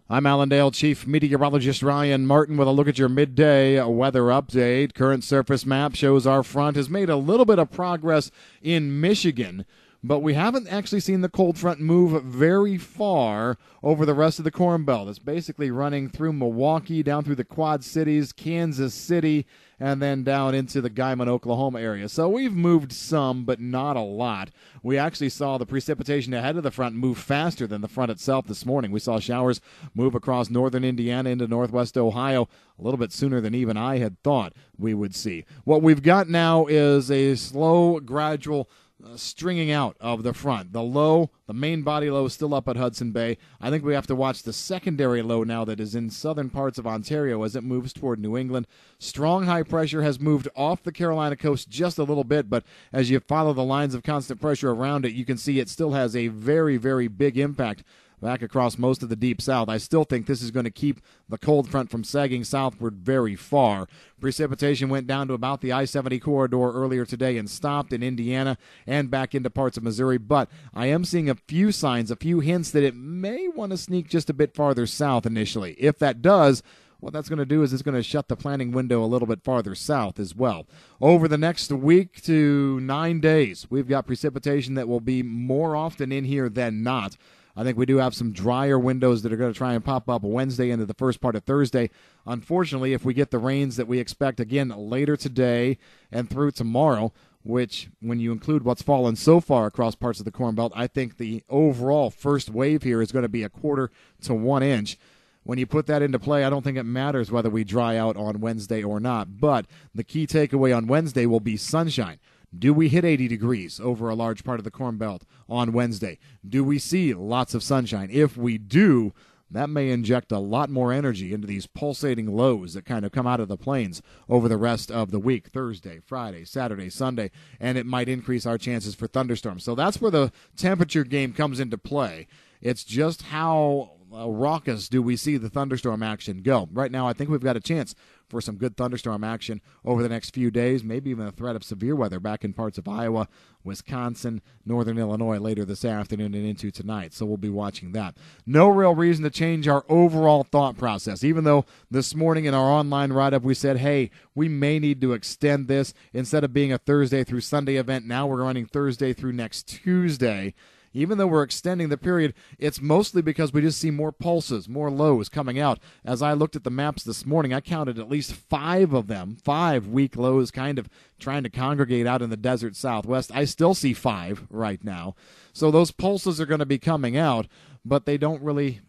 I'm Allendale Chief Meteorologist Ryan Martin with a look at your midday weather update. Current surface map shows our front has made a little bit of progress in Michigan, but we haven't actually seen the cold front move very far over the rest of the Corn Belt. It's basically running through Milwaukee, down through the Quad Cities, Kansas City, and then down into the Guymon, Oklahoma area. So we've moved some, but not a lot. We actually saw the precipitation ahead of the front move faster than the front itself this morning. We saw showers move across northern Indiana into northwest Ohio a little bit sooner than even I had thought we would see. What we've got now is a slow, gradual stringing out of the front. The low, the main body low, is still up at Hudson Bay. I think we have to watch the secondary low now that is in southern parts of Ontario as it moves toward New England. Strong high pressure has moved off the Carolina coast just a little bit, but as you follow the lines of constant pressure around it, you can see it still has a very, very big impact back across most of the deep south. I still think this is going to keep the cold front from sagging southward very far. Precipitation went down to about the I-70 corridor earlier today and stopped in Indiana and back into parts of Missouri, but I am seeing a few signs, a few hints that it may want to sneak just a bit farther south initially. If that does, what that's going to do is it's going to shut the planning window a little bit farther south as well. Over the next week to 9 days, we've got precipitation that will be more often in here than not. I think we do have some drier windows that are going to try and pop up Wednesday into the first part of Thursday. Unfortunately, if we get the rains that we expect again later today and through tomorrow, which when you include what's fallen so far across parts of the Corn Belt, I think the overall first wave here is going to be 1/4 to 1 inch. When you put that into play, I don't think it matters whether we dry out on Wednesday or not. But the key takeaway on Wednesday will be sunshine. Do we hit 80 degrees over a large part of the Corn Belt on Wednesday? Do we see lots of sunshine? If we do, that may inject a lot more energy into these pulsating lows that kind of come out of the plains over the rest of the week, Thursday, Friday, Saturday, Sunday, and it might increase our chances for thunderstorms. So that's where the temperature game comes into play. It's just how raucous do we see the thunderstorm action go. Right now, I think we've got a chance for some good thunderstorm action over the next few days, maybe even a threat of severe weather back in parts of Iowa, Wisconsin, northern Illinois later this afternoon and into tonight. So we'll be watching that. No real reason to change our overall thought process, even though this morning in our online write-up we said, hey, we may need to extend this. Instead of being a Thursday through Sunday event, now we're running Thursday through next Tuesday. Even though we're extending the period, it's mostly because we just see more pulses, more lows coming out. As I looked at the maps this morning, I counted at least 5 of them, 5 weak lows kind of trying to congregate out in the desert southwest. I still see 5 right now. So those pulses are going to be coming out, but they don't really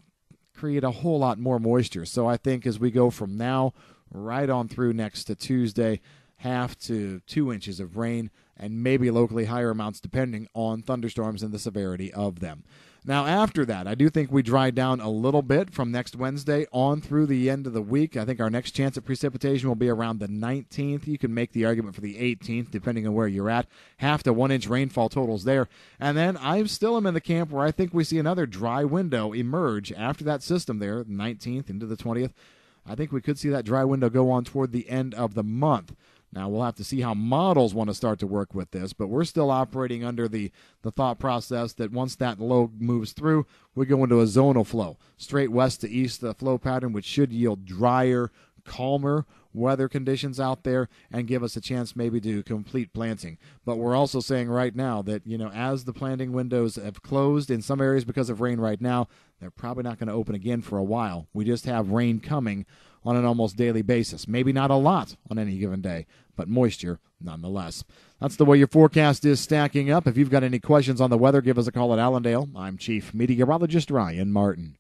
create a whole lot more moisture. So I think as we go from now right on through next to Tuesday, 1/2 to 2 inches of rain, and maybe locally higher amounts depending on thunderstorms and the severity of them. Now, after that, I do think we dry down a little bit from next Wednesday on through the end of the week. I think our next chance at precipitation will be around the 19th. You can make the argument for the 18th, depending on where you're at. 1/2 to 1 inch rainfall totals there. And then I still am in the camp where I think we see another dry window emerge after that system there, the 19th into the 20th. I think we could see that dry window go on toward the end of the month. Now, we'll have to see how models want to start to work with this, but we're still operating under the thought process that once that low moves through, we go into a zonal flow, straight west to east flow pattern, which should yield drier, calmer weather conditions out there and give us a chance maybe to complete planting. But we're also saying right now that, as the planting windows have closed in some areas because of rain right now, they're probably not going to open again for a while. We just have rain coming on an almost daily basis. Maybe not a lot on any given day, but moisture nonetheless. That's the way your forecast is stacking up. If you've got any questions on the weather, give us a call at Allendale. I'm Chief Meteorologist Ryan Martin.